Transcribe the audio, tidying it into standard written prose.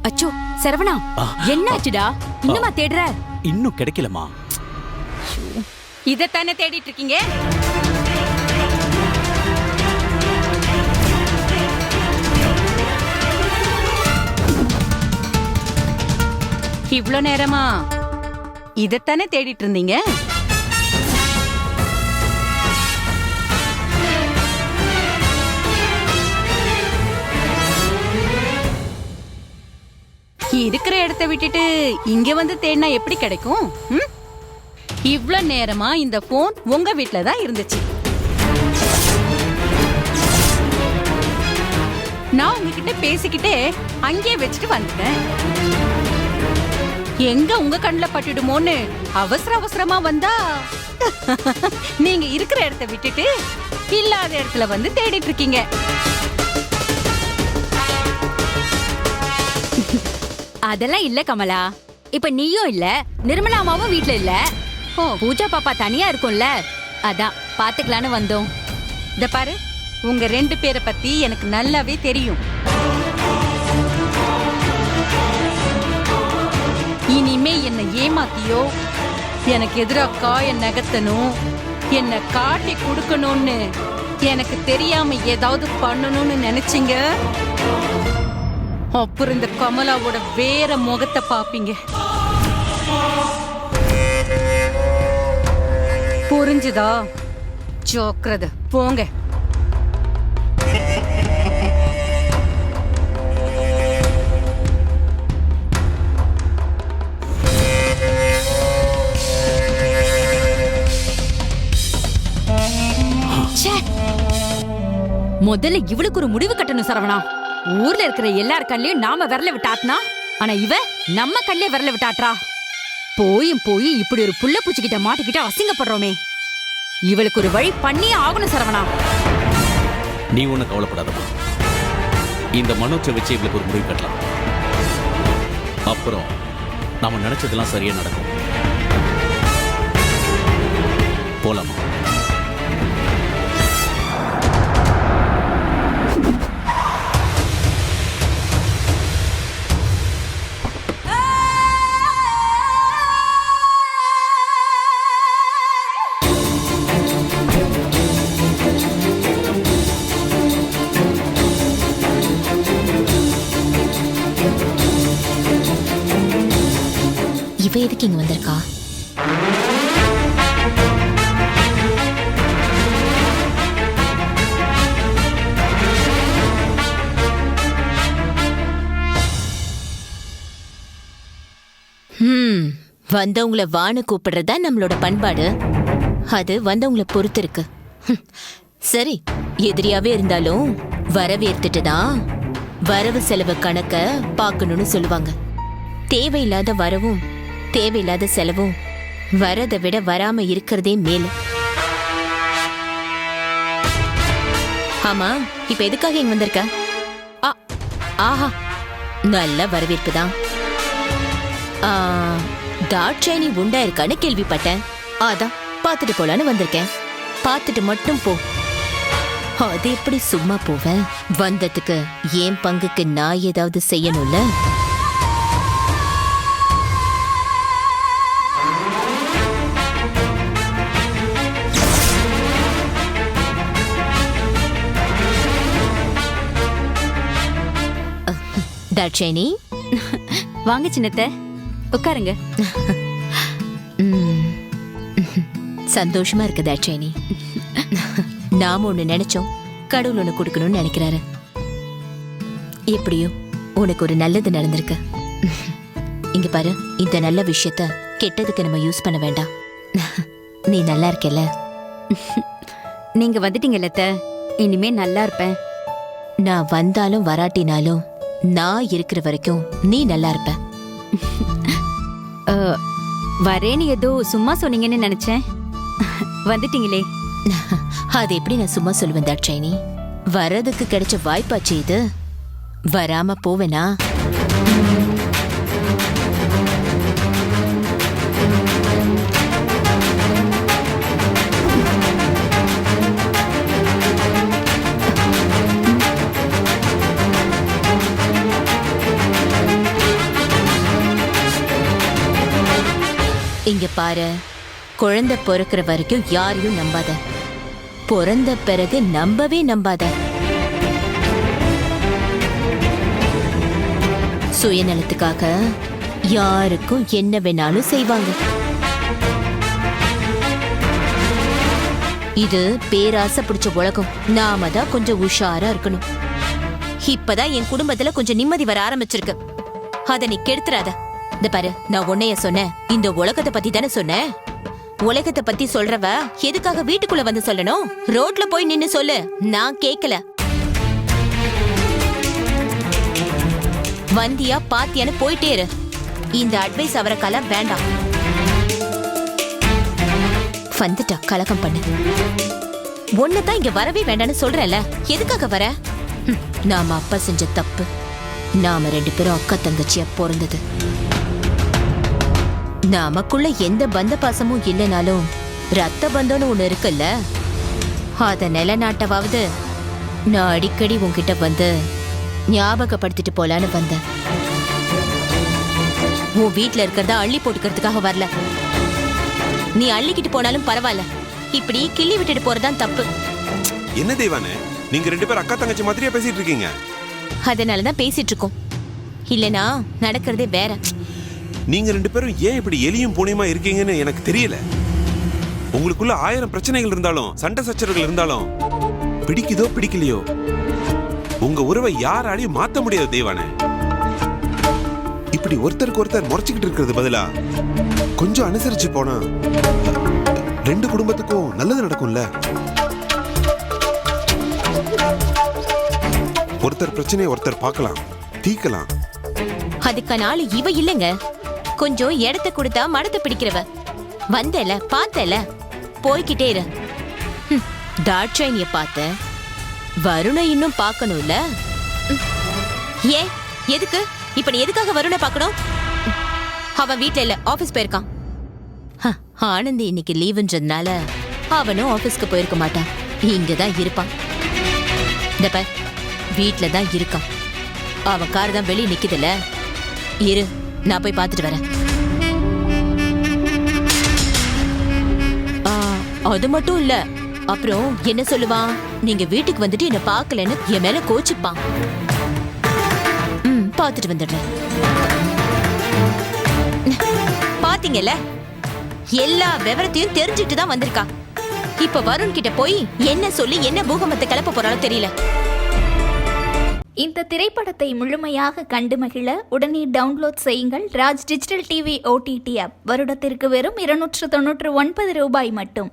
அச்சோ சரவணா, என்னாச்சுடா? இன்னுமா தேடுற? இன்னும் கிடைக்கலமா. இதத்தானே தேடிட்டு இருக்கீங்க? இவ்ளோ நேரமா இதத்தானே தேடிட்டு இருந்தீங்க? இருக்கிற இடத்தை விட்டுட்டு இங்க வந்து தேடினா எப்படி கிடைக்கும்? இவ்ளோ நேரமா இந்த போன் உங்க வீட்ல தான் இருந்துச்சு. நான் உங்ககிட்ட பேசிக்கிட்டே அங்கேயே வச்சுட்டு வந்துட்டேன். எங்க உங்க கண்ணுல பட்டுடுமோன்னு அவசர அவசரமா வந்தா நீங்க இருக்கிற இடத்தை விட்டுட்டு இல்லாத இடத்துல வந்து தேடிட்டு இருக்கீங்க. அதெல்லாம் இல்ல கமலா. இப்ப நீயும் இல்ல, நிர்மலா அம்மாவும் வீட்ல இல்ல. பூஜா பாப்பா தனியா இருக்கும்ல, அதான் பாத்துக்கலான்னு வந்தோம். இத பாரு, உங்க 2 பேரை பத்தி எனக்கு நல்லாவே தெரியும். இனிமே என்ன ஏமாத்தியோ, எனக்கு எதிரா காய நகர்த்தணும், என்ன காட்டி கொடுக்கணும்னு எனக்கு தெரியாம ஏதாவது பண்ணணும்னு நினைச்சீங்க, அப்புறம் இந்த கமலாவோட வேற முகத்தை பாப்பீங்க. புரிஞ்சுதா? ஜாக்கிரதை, போங்க. முதல்ல இவளுக்கு ஒரு முடிவு கட்டணும் சரவணா. ஊர்ல இருக்கிற எல்லார் கண்ணையும் நாம விரல விட்டாட்னா, ஆனா இவ நம்ம கண்ணிலே விரல விட்டாட்றா. போயும் போய் இப்படி ஒரு புள்ள பூச்சிக்கிட்ட மாட்டிக்கிட்ட அசிங்கப்படுறோமே. இவளுக்கு ஒரு வழி பண்ணியே ஆகணும் சரவணா. நீ ஒண்ணு கவலைப்படாதமா. இந்த மனோச்சை வச்சு இவளுக்கு ஒரு முடிவு கட்டலாம். அப்புறம் நாம நினைச்சதெல்லாம் சரியா நடக்கும். போலாமா? இவ எதுக்கு இங்க வந்திருக்கா? வந்தவங்கள வான்னு கூப்பிடுறதா நம்மளோட பண்பாடு. அது வந்தவங்கள பொறுத்து இருக்கு. சரி, எதிரியாவே இருந்தாலும் வரவேற்றுட்டு தான் வரவு செலவு கணக்க பார்க்கணும்னு சொல்லுவாங்க. தேவையில்லாத வரவும் தேவையில்லாத செலவும் வரதை விட வராம இருக்கிறதே மேலும். ஆமா, இப்ப எதுக்காக இங்க வந்திருக்க? ஆஹா, நல்ல வரவேற்பு தான். தாட்சாயணி உண்டா இருக்கான்னு கேள்விப்பட்டேன். அதான் பாத்துட்டு போலான்னு வந்திருக்கேன். பாத்துட்டு மட்டும் போ. அது எப்படி சும்மா போவேன்? வந்ததுக்கு என் பங்குக்கு நான் ஏதாவது செய்யணும்ல. தாட்சாயணி, வாங்க சின்னத்தை, உட்காருங்க. சந்தோஷமா இருக்கு தாட்சாயணி. நாம ஒண்ணு நினைச்சோம், கடவுள் ஒண்ணு கொடுக்கணும்னு நினைக்கிறாரு. எப்படியோ உனக்கு ஒரு நல்லது நடந்திருக்கு. இங்க பாரு, இந்த நல்ல விஷயத்த கெட்டதுக்கு நம்ம யூஸ் பண்ண வேண்டாம். நீ நல்லா இருக்கல? நீங்க வந்துட்டீங்கல்ல, இனிமே நல்லா இருப்பேன். நான் வந்தாலும் வராட்டினாலும் நான் இருக்கிற வரைக்கும் நீ நல்லா இருப்ப. வரேன்னு ஏதோ சும்மா சொன்னீங்கன்னு நினைச்சேன். வந்துட்டீங்களே. அது எப்படி நான் சும்மா சொல்லுவேன் தாட்சாயணி? வரதுக்கு கிடைச்ச வாய்ப்பாச்சு இது. வராம போவேனா? இங்க பாரு, குழந்தை பிறக்கிற வரைக்கும் யாரையும் நம்பாத. பிறந்த பிறகு நம்பவே நம்பாத. சுயநலத்துக்காக யாருக்கும் என்ன வேணாலும் செய்வாங்க. இது பேராசை பிடிச்ச உலகம். நாம தான் கொஞ்சம் உஷாரா இருக்கணும். இப்பதான் என் குடும்பத்துல கொஞ்சம் நிம்மதி வர ஆரம்பிச்சிருக்கு. அத நீ கெடுத்துறாத. இந்த பாரு, நான் உன்னைய சொன்னேன், இந்த உலகத்தை பத்தி தானே சொன்னேன். உலகத்தை பத்தி சொல்றவ எதுக்காக வீட்டுக்குள்ள வந்து சொல்லணும்? ரோட்ல போய் நின்னு சொல்லு, நான் கேக்கல. வந்தியா பாத்தியான்னு போயிட்டே இரு. இந்த அட்வைஸ் அவரக்கால வேண்டாம். வந்துட்டா கலகம் பண்ணு. ஒன்னதான் இங்க வரவே வேண்டான்னு சொல்றேன்ல, எதுக்காக வர? நாம அப்பா செஞ்ச தப்பு. நாம 2 பேரும் அக்கா தங்கச்சியா பிறந்தது. நமக்குள்ள எந்த பந்த பாசமும் இல்லைனாலும் ரத்த பந்தம்னு ஒண்ணு இருக்குல்ல, அத நிலநாட்டவாவது நான் அடிக்கடி உன்கிட்ட வந்து ஞாபகப்படுத்திட்டு போலான்னு வந்தேன். உன் வீட்டுல இருக்கிறத அள்ளி போட்டுக்கிறதுக்காக வரல. நீ அள்ளிக்கிட்டு போனாலும் பரவாயில்ல, இப்படி கிள்ளி விட்டுட்டு போறதான் தப்பு. என்ன தேவானே, நீங்க 2 பேரும் அக்கா தங்கச்சி மாதிரியா பேசிட்டு இருக்கீங்க? அதனாலதான் பேசிட்டு இருக்கோம். இல்லனா நடக்கிறதே வேற. நீங்க 2 பேரும் ஏன் இப்படி எலியும் பூனையுமா இருக்கீங்கன்னு எனக்கு தெரியல. உங்களுக்குள்ள 1000 பிரச்சனைகள் இருந்தாலும், சண்டை சச்சரவுகள் இருந்தாலும், பிடிக்குதோ பிடிக்கலையோ உங்க உறவை யாராலையும் மாத்த முடியாது தேவானே. இப்படி ஒருத்தருக்கு ஒருத்தர் முறைச்சுக்கிட்டு இருக்கிறது பதிலா கொஞ்சம் அனுசரிச்சு போனா 2 குடும்பத்துக்கும் நல்லது நடக்கும்ல. ஒருத்தர் பிரச்சனையை ஒருத்தர் பார்க்கலாம், தீக்கலாம். அதுக்கான ஆளு இவ இல்லைங்க. கொஞ்சம் இடத்தை கொடுத்தா மடத்தை பிடிக்கிறவ. வந்தல பார்த்தல, போய்கிட்டே இரு. தாட்சாயினிய பார்த்த, வருண இன்னும் பார்க்கணும்ல. ஏன், எதுக்கு இப்ப நீ எதுக்காக வருண பார்க்கணும்? அவன் வீட்ல இல்ல, ஆபீஸ் போயிருக்கான். ஆனந்தி இன்னைக்கு லீவுன்றதுனால அவனும் ஆபீஸ்க்கு போயிருக்க மாட்டான், இங்கதான் இருப்பான். இந்த பார், வீட்ல தான் இருக்கான். அவன் கார் தான் வெளியே நிக்குதுல, இரு நான் போய் பார்த்துட்டு வரேன். அது மட்டும் இல்ல, அப்புறம் என்ன சொல்லுவான், நீங்க வீட்டுக்கு வந்துட்டு என்ன பார்க்கலன்னு என் மேல கோச்சிப்பான். பார்த்துட்டு வந்துடுறேன். பாத்தீங்கல்ல, எல்லா விவரத்தையும் தெரிஞ்சுட்டு தான் வந்திருக்கா. இப்ப வருண் கிட்ட போய் என்ன சொல்லி என்ன பூகம்பத்தை கிளப்ப போறாலும் தெரியல. இந்த திரைப்படத்தை முழுமையாக கண்டு மகிழ உடனே டவுன்லோட் செய்யுங்கள் Raj digital TV OTT app. வருடத்திற்கு வெறும் 299 ரூபாய் மட்டும்.